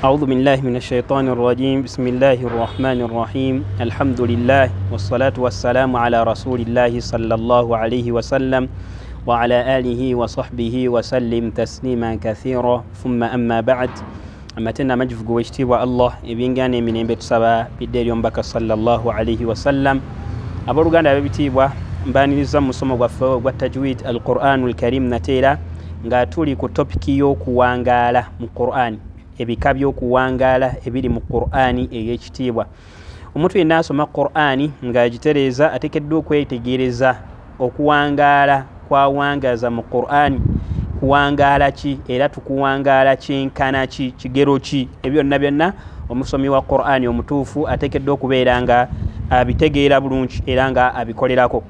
أعوذ بالله من الشيطان الرجيم. بسم الله الرحمن الرحيم. الحمد لله والصلاة والسلام على رسول الله صلى الله عليه وسلم وعلى آله وصحبه وسلم تسليما كثيرا ثم أما بعد. أمتنا مجفق واشتوى الله إبنغاني من إنبت سبا بدير يومبك صلى الله عليه وسلم. أبرغان أبتيبوا mbani nizam musomo gwa tajwid al-Qur'an al-Karim natera nga tuli ku topic yo kuwangala mu Qur'an, ebika by'okuwangaala ebiri mu Qur'ani ey'ekitiibwa. Omuntu yenna asoma Qur'ani ng'agitereeza ateekeddwa okwetegereza okuwangaala kwawangaza mu Qur'ani kuwangaala ki era tukuwangaala kyenkana ki kigero ki, ebyo byonna omusomi wa Qur'ani omutuufu ateekeddwa okubeera nga abitegeera bulungi era nga abikolerako.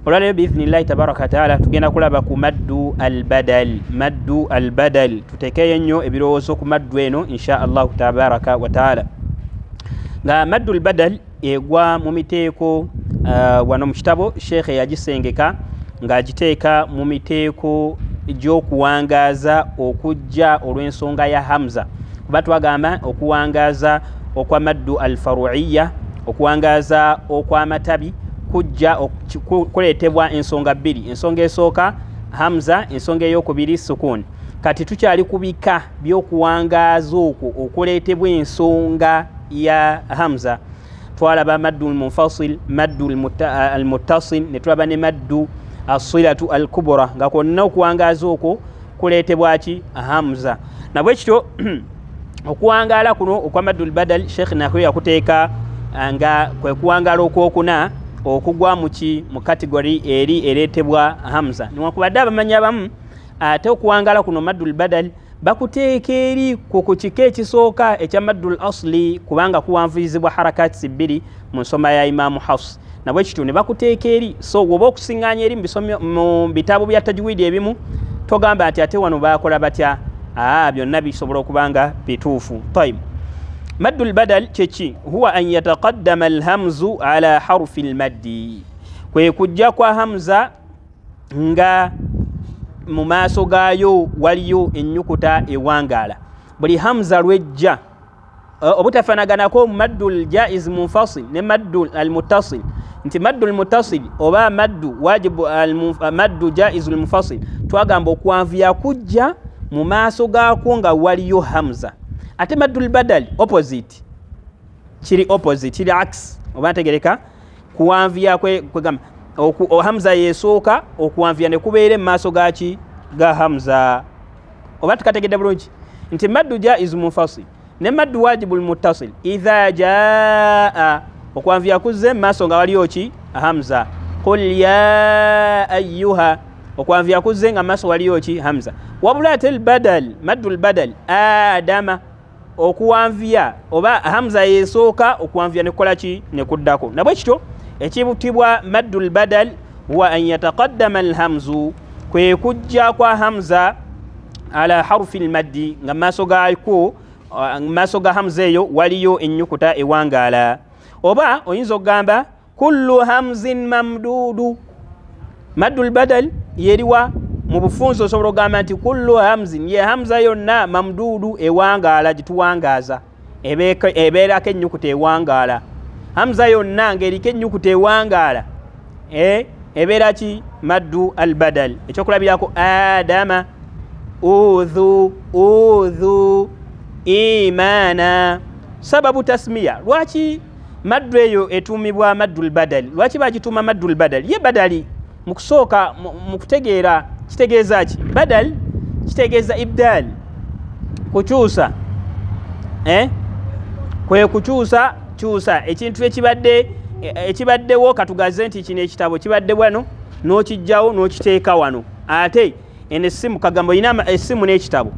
Olwaleero biiznillahi tabaraka taala tugenda kulaba ku maddu al-badal. Maddu al-badal tuteekeyo nnyo ebirowoozo ku maddu eno insha allahu tabaraka wa taala. Nga maddu al-badal egwa mu miteeko wano mu kitabo sheekhe yagisengeka ng'agiteeka mu miteeko gy'okuwangaaza okujja olw'ensonga ya Hamza. Kuba twagamba okuwangaaza okwa maddu al-faru'iyya, okuwangaaza okw'amatabi kujja kuleetebwa ensonga bbiri. Ensonga esooka Hamza, ensonga ey'okubiri sukun. Kati tukyali ku bika by'okuwangaaza okwo okuleetebwa ensonga ya Hamza. Twalaba maddu al-munfasil, maddu al-muttasil, ne tulaba ne maddu as-silatu al-kubra, nga kwonna okuwangaaza okwo kuleetebwa ki Hamza. Nabwe kityo okuwangaala kuno okwa maddu al-badal Sheikh nakyo yakuteeka nga kwe kuwangaala okwokuna okugwa mu kategori eri ereetebwa Hamza. Newankubadde abamanyi abamu ate okuwangaala kuno maddu al-badal bakuteeka eri ku kika ekisooka ekya maddu al-asli kubanga kuwanvuyizibwa harakati bbiri mu nsoma ya Imaamu Hafs. Nabwe kityo ne bakuteeka eri, so oba okusiŋŋaanya eri mu bitabo bya tajwidi ebimu togamba nti ate wano bakola batya. Byonna bisobola okuba nga bituufu. Tayib. Maddu al-badal kyeki? Huwa an yataqaddama al-hamzu ala harfi al-maddi, kwe kujja kwa Hamza nga mu maaso gaayo waliyo ennyukuta ewangaala. Buli Hamza lwejja obutafaanaganako maddu al-jaiz munfasil ne maddu al-muttasil, nti maddu al-muttasil oba maddu wajibu maddu jaiz al-munfasil twagamba okwanvya kujja mu maaso gaako nga waliyo Hamza. Ate maddu al-badal opposite, kiri opposite, kiri aks. Oba ntegereka kuwanvya kwegamba Hamza yesooka okuwanvya ne kubeere mu maaso gaki ga Hamza. Oba tukategedde bulungi nti maddu jaiz munfasil ne maddu wajibu al-muttasil idha jaa okuwanvya kuzze mu maaso nga waliyo ki Hamza. Qul ya ayyuha okuwanvya kuzze nga mu maaso waliyo ki Hamza. Wabula ate al-badal, maddu al-badal adama okuwanvya oba Hamza yesooka okuwanvya ne kukola ki ne kuddako. Nabwe kityo ekibutibwa maddu al-badal huwa an yataqaddama al-hamzu, kwe kujja kwa Hamza ala harfi al-maddi nga maaso gaako maaso ga Hamza eyo waliyo ennyukuta ewangaala. Oba oyinza okugamba kullu hamzin mamdudu. Maddu al-badal yeriwa mu bufunzo osobola okugamba nti kullu hamzin, ye Hamza yonna mamdudu ewangaala gituwangaaza, ebeerako ennyukuta ewangaala. Hamza yonna ng'eriko ennyukuta ewangaala ebeera ki maddu al-badal. Ekyokulabirako adama, udhu, imana. Sababu tasmiya, lwaki maddu eyo etuumibwa maddu al-badal? Lwaki bagituuma maddu al-badal? Ye badali mu kusooka mu kutegeera kitegeeza ki? Badal kitegeeza ibdal, kukyusa, kwe kukyusa ekintu ekibaddewo. Katugaze nti kino ekitabo kibadde wano n'okijjawo n'okiteeka wano. Ate eno essimu kagambo olina essimu n'ekitabo,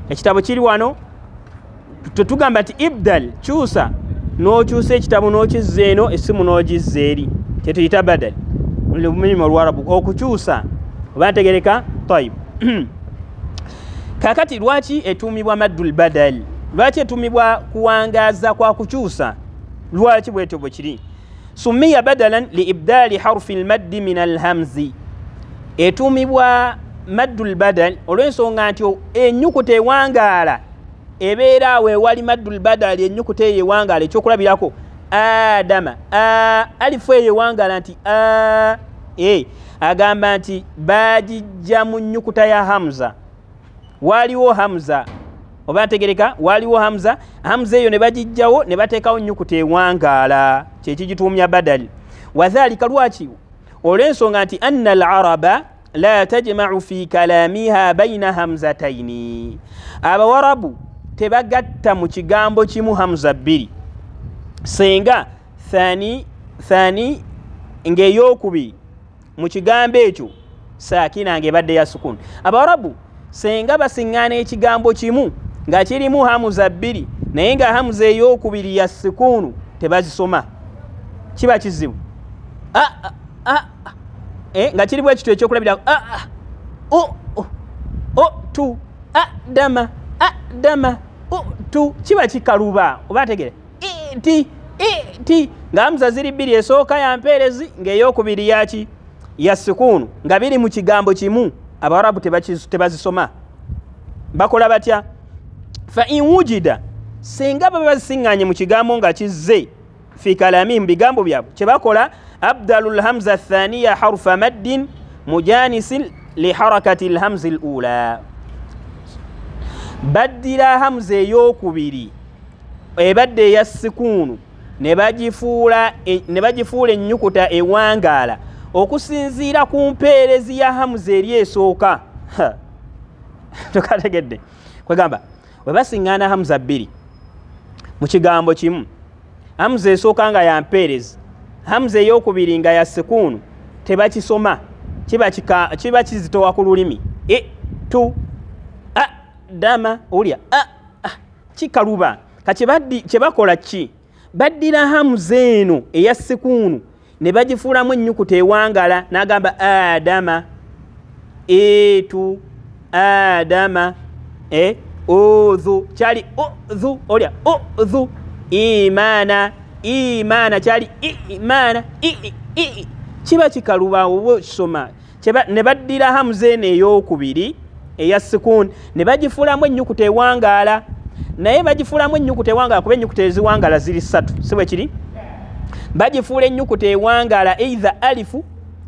ekitabo kiri wano, tetugamba nti ibdal kyusa, n'okyusa ekitabo n'okizza eno, essimu n'ogizza eri, kyetuyita badal mu mulimu Olwarabu, okukyusa. Oba ntegereka? Tayib. Kakati lwaki etuumibwa maddu al-badal? Lwaki etuumibwa kuwangaaza kwa kukyusa? Lwaki bwetyo bwe kiri? Summiya badalan li ibdali harfi al-maddi min al-hamzi. Etuumibwa maddu al-badal olw'ensonga nti ennyukuta ewangaala ebeera we wali maddul badali ennyukuta eyo ewangala ekyokulabirako adama alifu eyo ewangala nti agamba nti bagijja mu nnyukuta ya hamza waliwo hamza oba ntegereka waliwo hamza eyo ne bagijjawo ne bateekawo nnyukuta ewangala kyekigituumya badali wadhalika lwaki olw'ensonga nti anna al-araba la tajma'u fi kalamiha baina hamzataini abawarabu tebagatta mu kigambo kimu hamza bbiri senga thani ng'eyokubiri mu kigambo ekyo saakina ng'ebadde ya sukun abawarabu senga basiŋŋaana ekigambo kimu nga kirimu hamuza bbiri naye nga hamuza eyokubiri ya sukunu tebazisoma kiba kizibu nga kiri bwe kityo ekyokulabirako tu dama tu kiba kikaluba oba ategere ti nga hamuza ziri bbiri esooka ya mpeerezi ng'eyokubiri yaki ya sukunu nga biri mu kigambo kimu abawarabu tebazisoma bakola batya fa in wujida singa baba bazisiŋŋaanye mu kigambo nga kizze fi kalamihim bigambo byabwe kyebakola abdalu lhamza athaniya harufa maddin mujanisin liharakati lhamzi lula baddira hamza eyokubiri ebadde eya sikuunu ne bagifuula ennyukuta ewangaala okusinziira ku mpeerezi ya hamuza eri esooka tokategedde kwegamba bwe basiŋŋaana hamuza bbiri mu kigambo kimu hamuza esooka nga ya mpeerezi hamuza eyokubiri nga ya sikuunu tebakisoma kiba kizitowa ku lulimi tu dama olya kikaluba kyebakola ki baddira hamuza eno eya sikuunu ne bagifuulamu ennyukuta ewangala n'agamba adama etu adama udhu kyali udhu olya udhu imana kyali imana kiba kikaluba oba okisoma ne baddira hamuza eno eyokubiri eya sikuuni ne bagifuulamu ennyukuta ewangala naye bagifuulamu ennyukuta ewangala kuba ennyukuta eziwangala ziri ssatu si bwe kiri bagifuula ennyukuta ewangala eitha alifu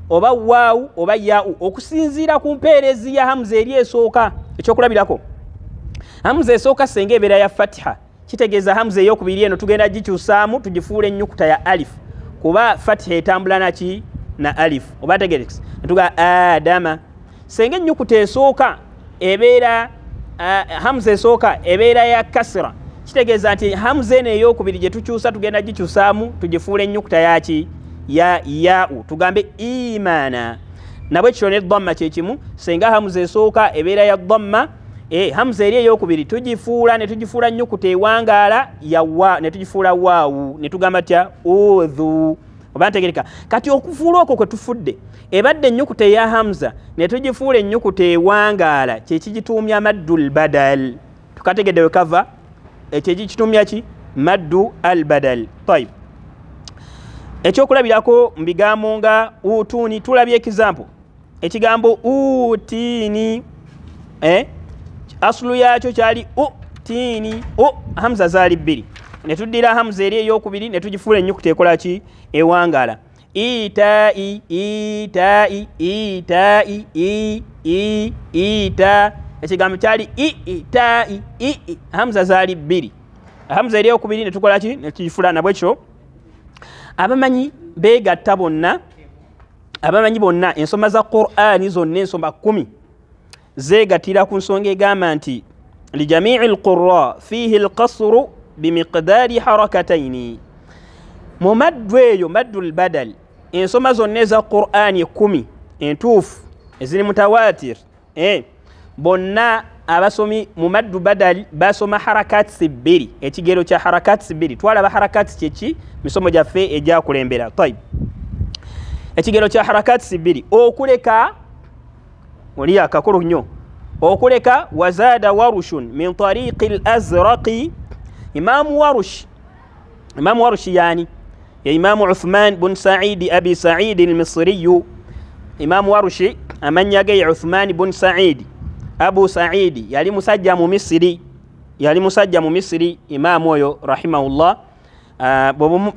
oba waawu oba yaau okusinziira ku mpeerezi ya hamuza eri esooka ekyokulabirako hamuza esooka senga ebeera ya fatiha kitegeeza hamuza eyokubiri eno tugenda gikyusaamu tugifuula ennyukuta ya alifu kuba fatiha etambula naki na alifu oba tegerekisa netuga adama senga ennyukuta esooka ebeera hamuza esooka ebeera ya kasira kitegeeza nti hamuza eno eyokubiri gye tukyusa tugenda gikyusaamu tugifuula ennyukuta yaki ya yaau tugambe imana nabwe kityo ne dhamma kyekimu senga hamuza esooka ebeera ya dhamma hamuza eri eyokubiri tugifuula ne tugifuula nnyukuta ewangaala ne tugifuula waawu ne tugamba tya udhu oba ntegereka kati okufuula okwo kwe tufudde ebadde ennyukuta eya hamuza ne tugifuula ennyukuta ewangaala kyekigituumya maddu lbadal tukategedde wekava ekyekitumya ki maddu albadal tayib ekyokulabirako mu bigambo nga utuuni tulabye ekizampo ekigambo utiini asulu yakyo kyali utiini hamuza zaali bbiri ne tuddira hamuza eri eyokubiri ne tugifuula ennyukuta ekola ki ewangala itai itai itai ita ekigambo kyali itai hamuza zaali bbiri hamuza eri eyokubiri ne tukola ki ne tugifuula nabwe kyo abamanyi beegatta bonna abamanyi bonna ensoma za qur'ani zonna ensoma 10 zeegattira ku nsonga egamba nti lijamii lqurra fihi lqasru bimiqdaari harakataini mu maddu eyo maddu lbadal ensoma zonna eza qur'ani 10 entuufu eziri mutawatir bonna abasomi mu maddu badal basoma harakati bbiri ekigero kya harakati bbiri twalaba harakati kyeki misomo gyaffe egyakulembera tayib ekigero kya harakati bbiri okuleka oli akakulu nnyo okuleka wazada warushun min tariqi al-azraqi imamu warush yani ya imamu uthman bun sa'id abi sa'id al-misri imamu warush amanya ge uthman bun sa'id abu sa'id yali musajja mu misiri yali musajja mu Misiri imaamu oyo rahimahullah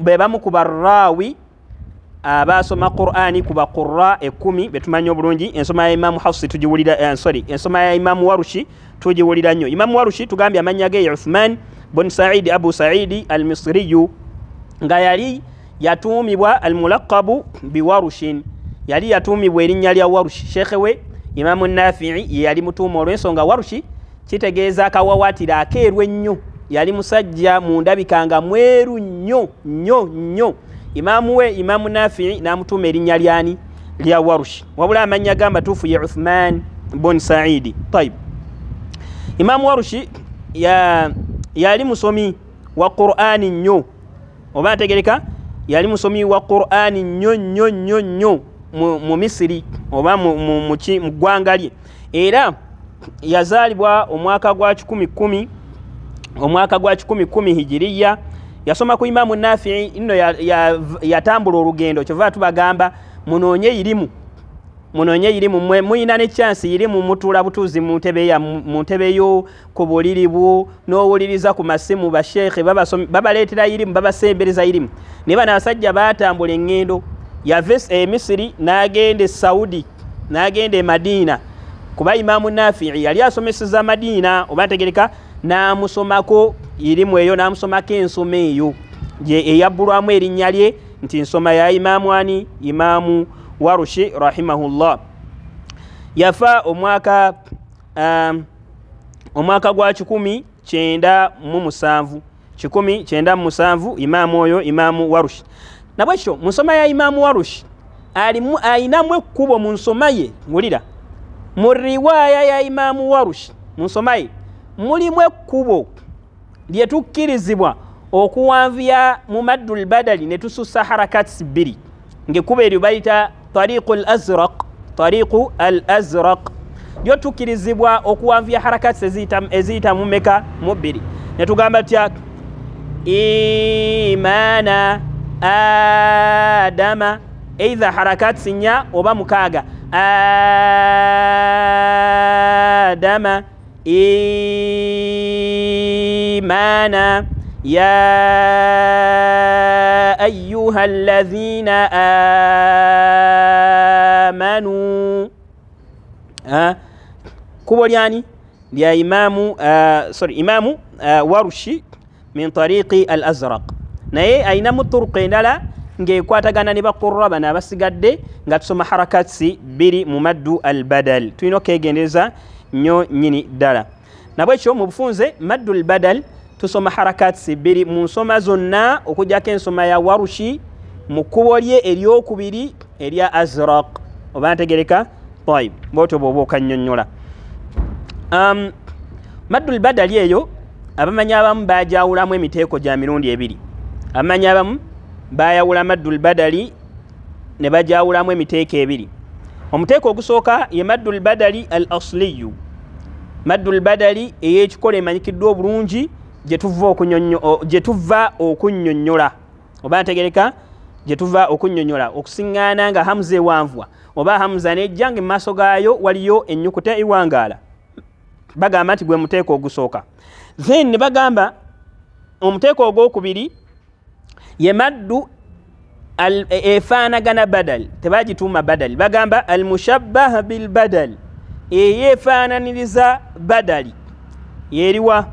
bebamu ku barrawi abasoma Qur'ani ku baqurra 10 betumanyi obulungi ensoma ya Imaamu Hafsi tujiwulira ensoma ya Imaamu Warushi tujiwulira nnyo. Imaamu Warushi tugambye amanya ge Uthman bin Sa'id Abu Sa'id al-Misri nga yali yatuumibwa al-mulaqabu bi Warushin, yali yatuumibwa erinnya lya Warushi. Shekhe we Imaamu Nafi'i yali mutuuma olw'ensonga Warushi kitegeeza akawawatira akeeru ennyo, yali musajja mu ndabikanga mweru nnyo nnyo nnyo. Imaamu we Imaamu Nafi'i n'amutuuma erinnya lyani lya Warushi, wabula amannya gamba tuufu ye Uthman bin Sa'id. Tayib, Imaamu Warushi yali musomi wa Qur'ani nnyo, oba ategereka, yali musomi wa Qur'ani nnyo nnyo nnyo nnyo mu Misiri oba mu ggwanga lye, era yazaalibwa omwaka gwa 1010 hijiriya. Yasoma ku Imaamu Nafi'i inno yatambula olugendo, kyova tubagamba munoonye irimu mwe muyina ne chance irimu mutula butuzi mu ntebe yo ku buliri bwo n'owuliriza ku masimu basheekhe babaleetera irimu babasembereza irimu. Ne bano abasajja baatambula engendo yava Misiri n'agenda Saudi n'agenda Madina, kuba Imaamu Nafi'i yali asomeseza Madina oba ntegereka, n'amusomako irimu eyo, n'amusomako ensoma eyo eyabbulwamu erinnya lye nti nsoma ya Imaamu ani Imaamu Warushi rahimahullah. Yafa omwaka gwa 1907 Imaamu oyo Imaamu Warushi. Nabwekyo mu nsoma ya Imaamu Warushi ayinamu ekkubo mu nsoma ye, wulira mu riwaaya ya Imaamu Warushi mu nsoma ye mulimu ekkubo lye tukkirizibwa okuwanvya mu maddul badali ne tusussa harakati bbiri, ng'ekkubo eryo bayita tariqu al-azraq lyo tukkirizibwa okuwanvya harakati eziyita mu meka mu bbiri, ne tugamba tya imana adama, either harakati nnya oba mukaaga, adama imana ya ayyuha alladhina amanu. Kubo lyani lya Imaamu Warushi min tariqi al-azraq, naye ayinamu turuq endala ng'ekwatagana ne baqurra bano abasigadde nga tusoma harakati bbiri mu maddu al-badal. Tulina okwegendereza nnyo nnyini ddala. Nabwekyo mu bufunze maddu al-badal tusoma harakati bbiri mu nsoma zonna okujjako ensoma ya Warushi mu kkubo lye eryokubiri erya azraq, oba ntegereka. Tayib, bwotyo bw'oba okannyonnyola. Maddu al-badal eyo abamanyi abamu bajawulamu emiteeko gya mirundi ebiri. Abamanyi abamu bayawula maddu al-badali ne bajawulamu emiteeko ebiri. Omuteeko ogusooka ye maddu al-badali al-asliyu, maddu al-badali ey'ekikola emanyikiddwa obulungi gye tuva okunnyonnyola, oba ntegereka, gye tuva okunnyonnyola okusiŋŋaana nga hamza ewanvwa oba hamza nejja nga mu maaso gaayo waliyo ennyukuta ewangaala, bagamba nti gwe muteeko ogusooka. Then ne bagamba omuteeko ogwokubiri ye maddu efaanagana badal, tebagituuma badal, bagamba al-mushabbaha bil badal, eyeefaananiriza badali yeriwa,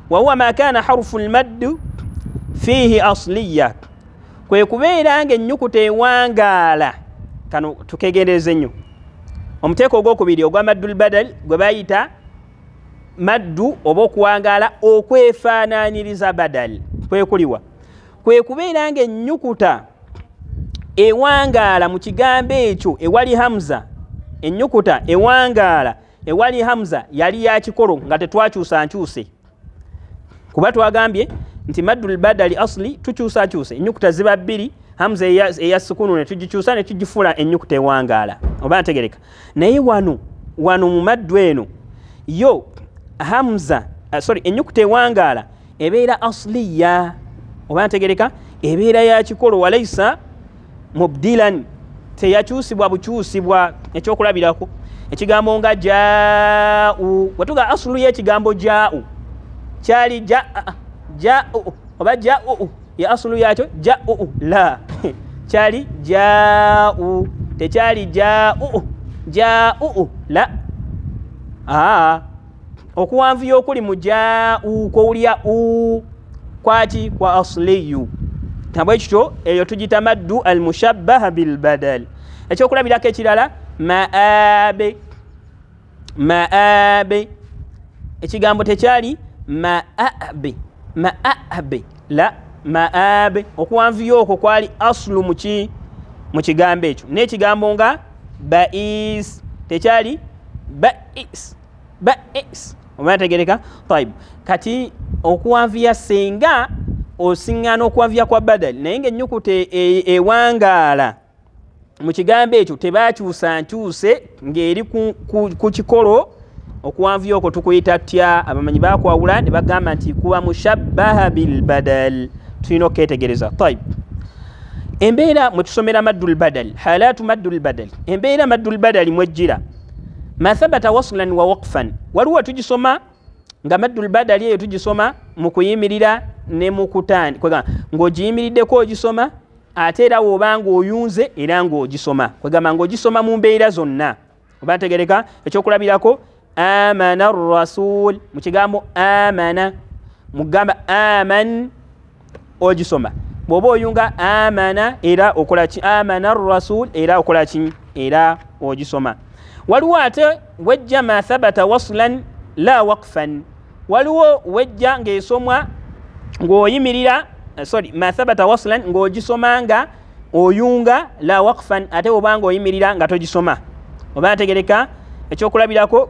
wa huwa ma kaana harufu al-maddu fiihi asliya, kwe kubeera ng'ennyukuta ewangaala. Kano tukegendereze nnyo, omuteeko ogwokubiri ogwa maddu al-badal gwe bayita maddu oba okuwangaala okwefaananiriza badal, kwe kuliwa, kwe kubeera ng'ennyukuta ewangaala mu kigambo ekyo ewali hamza, ennyukuta ewangaala ewali hamza yali ya kikolo nga tetwakyusa nkyuse, kuba twagambye nti maddu al-badali asli tukyusakyuse, ennyukuta ziba bbiri, hamza eya sukunu ne tugikyusa ne tugifuula ennyukuta ewangaala, oba ntegereka. Naye wano mu maddu eno yo hamza ennyukuta ewangaala ebeera asliya, oba ntegereka, ebeera ya kikolo, walayisa mubdilan, teyakyusibwa bukyusibwa. Ekyokulabirako ekigambo nga jaa'u, wetuga asulu y'ekigambo jaa'u kyali ja'u oba ja'u ya aslu yakyo ja'u la kyali ja'u tekyali ja'u la okuwanvuya okuli mu ja'u kowulya kwaki kwa asliyu nabwe kityo eyo tugita maddu al mushabbaha bil badal ekyokulabirako ekirala maabe ekigambo tekyali maabe la maabe okuwanvuya okwo kwali aslu mu kigambo ekyo n'ekigambo nga ba'is tekyali ba'is obategereka taib kati okuwanvuya senga osiŋŋaana okuwanvuya kwa badal naye ng'ennyukuta ewangaala mu kigambo ekyo tebakyusa nkyuse ng'eri ku kikolo okuwanvuya okwo tukuyita tutya abamanyi bakwawula ne bagamba nti kuba mushabbaha bil badal tulina okuketegereza taib embeera mwe tusomera maddul badal halatu maddul badal embeera maddul badali mwejjira mathabata waslan wa waqfan waliwo tugisoma nga maddul badali eyo tugisoma mu kuyimirira ne mu kutandika ng'ogiyimiriddeko ogisoma ate era w'obanga oyunze era ng'ogisoma kwegamba ng'ogisoma mu mbeera zonna oba ntegereka ekyokulabirako amana rasul mu kigambo amana mugamba aman ogisoma bw'oba oyunga amana era okola ki amana rasul era okola ki era ogisoma waliwo ate wejja ma thabata waslan la waqfan waliwo wejja ng'esomwa ng'oyimirira ma thabata waslan ng'ogisoma nga oyunga la waqfan ate obanga oyimirira nga togisoma oba ntegereka ekyokulabirako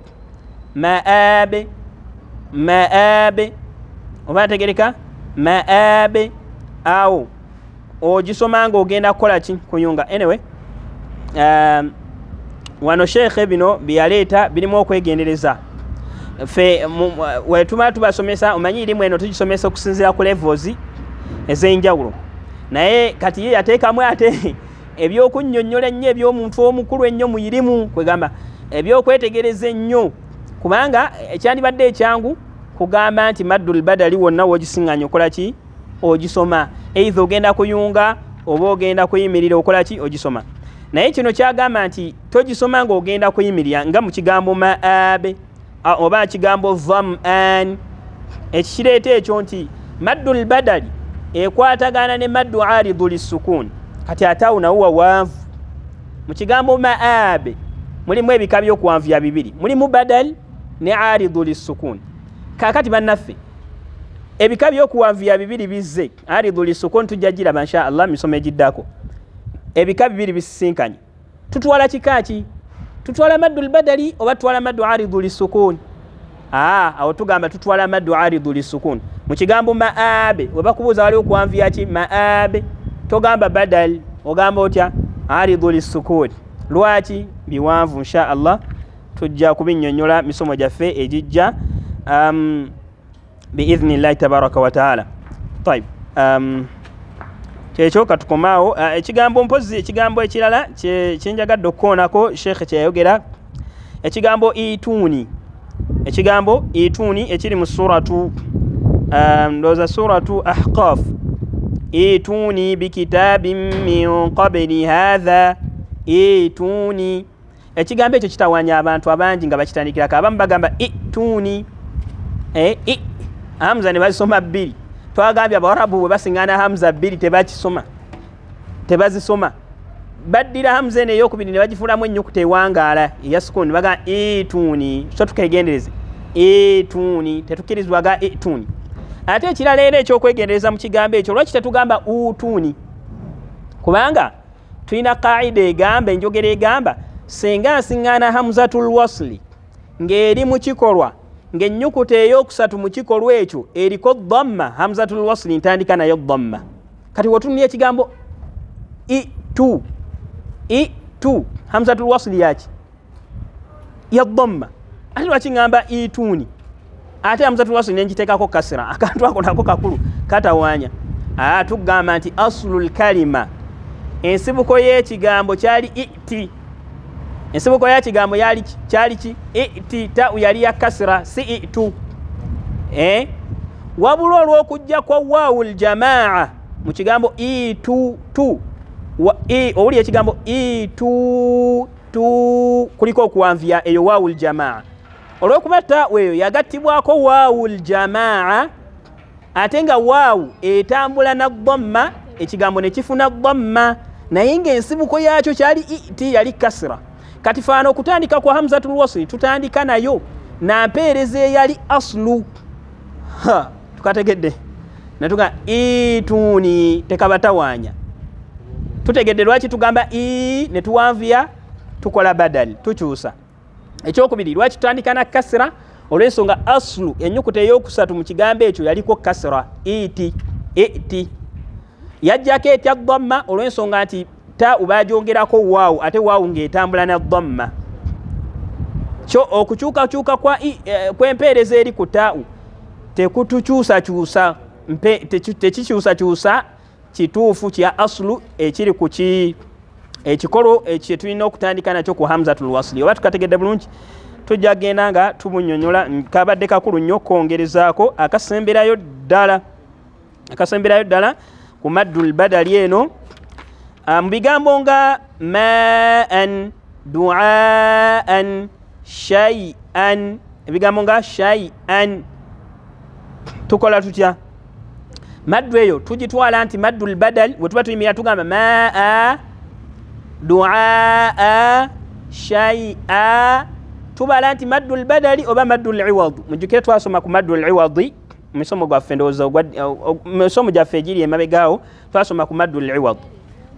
maabe oba ntegereka maabe awo ogisoma nga ogenda kukola ki kuyunga anyway wano sheekhe bino byeyaleeta birimu okwegendereza ffe wetuma tubasomesa omanyi irimu eno tugisomesa okusinziira ku levels ez'enjawulo naye kati ye yateekamu ate ebyokunnyonnyola ennyo eby'omuntu omukulu ennyo mu irimu kwegamba ebyokwetegereza ennyo kubanga ekyandibadde ekyangu kugamba nti maddul badali wonna wogisiŋŋanya okola ki ogisoma eitha ogenda kuyunga oba ogenda kuyimirira okola ki ogisoma naye kino kyagamba nti togisoma ng'ogenda kuyimirira nga mu kigambo maabe oba kigambo dham'an ekikireeta ekyo nti maddul badali ekwatagana ne maddu aridu lissukun kati ataawo nawo wawanvu mu kigambo maabe mulimu ebika by'okuwanvuya bibiri mulimu badal ne aridu lissukun kakati bannaffe ebika by'okuwanvuya bibiri bizze aridu lissukun tujja giraba insha allah misomo egiddako ebika bibiri bisisinkanye tutwala kikaaki tutwala maddul badali oba tutwala maddu aridu lissukun awo tugamba tutwala maddu aridu lissukun mu kigambo maabe we bakubuuza waliwo okuwanvuya ki maabe togamba badal ogamba otya aridu lissukun lwaki biwanvu insha allah tujja kubinnyonnyola misomo gyaffe egijja biidhnillahi tabaraka wataala taib kyekyo katukomaawo ekigambo mpozi ekigambo ekirala kyenjagadde okukoonako sheekhe kyeyayogera ekigambo ituuni ekiri mu suratu ndowooza suratu ahqaf ituuni bikitaabin min qabli hatha ituuni ekigambo ekyo kitawanya abantu abangi nga bakitandikirako abamu bagamba ituuni hamza ne bazisoma bbiri twagambye abawarabu bwe basiŋŋaana hamza bbiri tebazisoma baddira hamza eno eyokubiri ne bagifuulamu ennyukuta ewangaala eya sukuni bagamba ituuni so tukegendereze ituuni tetukkirizibwaga ituuni ate ekirala era ekyokwegendereza mu kigambo ekyo lwaki tetugamba utuuni kubanga tulina qaida egamba enjogera egamba senga nsiŋŋaana hamzatul wasli ng'eri mu kikolwa ng'ennyukuta ey'okusatu mu kikolwa ekyo eriko dhamma hamzatul wasli ntandika nayo dhamma kati wotunulya ekigambo itu hamzatul wasli yaki ya dhamma ate lwaki ŋŋamba ituuni ate hamzatul wasli nenkiteekako kasira akantu ako nako kakulu katawanya tugamba nti aslul kalima ensibuko y'ekigambo kyali iti ensibuko ya kigambo kyali ki iti ta yali ya kasira si itu wabula olw'okujja kwa waawul jamaa mu kigambo itu tu owuli ekigambo itu tu kuliko okuwanvya eyo waawul jamaa olw'okuba taa'u eyo yagattibwako waawul jamaa ate nga waawu etambula na dhamma ekigambo ne kifuna dhamma naye ng'ensibuko yakyo kyali iti yali kasra kati faana okutandika kwa hamzatul wasli tutandika nayo nampeereza eyali aslu tukategedde natuga ituni tekabatawanya tutegedde lwaki tugamba ne tuwanvya tukola badal tukyusa ekyokubiri lwaki tutandika na kasra olw'ensonga aslu ennyukuta ey'okusatu mu kigambo ekyo yaliko kasra iti yajjako etya dhamma olw'ensonga nti taa'u baagyongerako waawu ate waawu ng'etambula na dhamma kyo okukyukakyuka kw'empeereza eri ku taa'u tekutukyusakyusa tekikyusakyusa kituufu kya aslu ekiri ku ekikolo ekyo tulina okutandika nakyo ku hamzatul wasli oba tukategedde bulungi tujja genda nga tumunyonyola kabadde kakulu nnyo kwongerezaako akasemberayo ddala ku maddul badali eno mu bigambo nga ma'an du'aan shay'an ebigambo nga shay'an tukola tutya maddu eyo tugitwala nti maddul badal bwe tuba tuyimira tugamba ma'a du'aa shay'a tubala nti maddul badali oba maddul iwad mujjukire twasoma ku maddul iwadi misomo gwaffe ndowooza misomo gyaffe egiri emabegaawo twasoma ku maddul iwad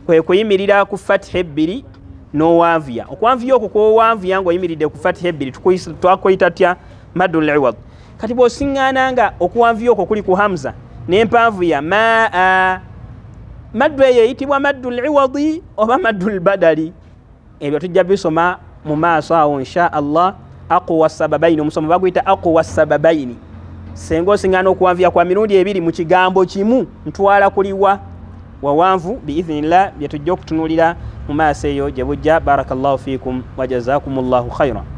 kwe kuyimirira ku fatiha ebbiri n'owanvya okuwanvya okwo kwowanvya ng'oyimiridde ku fatiha ebbiri twakuyita tya maddul iwad kati bw'osiŋŋaananga okuwanvya okwo kuli ku hamza n'empanvu ya maa maddu eyo eyitibwa maddul iwadi oba maddul badali ebyo tujja bisoma mu maaso awo insha allah aqwa sababaini omusomo baguyita aqwa sababaini senga osiŋŋaana okuwanvya kwa mirundi ebiri mu kigambo kimu ntwala kuliwa wawanvu biidhnillah bye tujja okutunuulira mu maaso eyo gye bujja barakallahu fiikum wa jazakumullahu khayran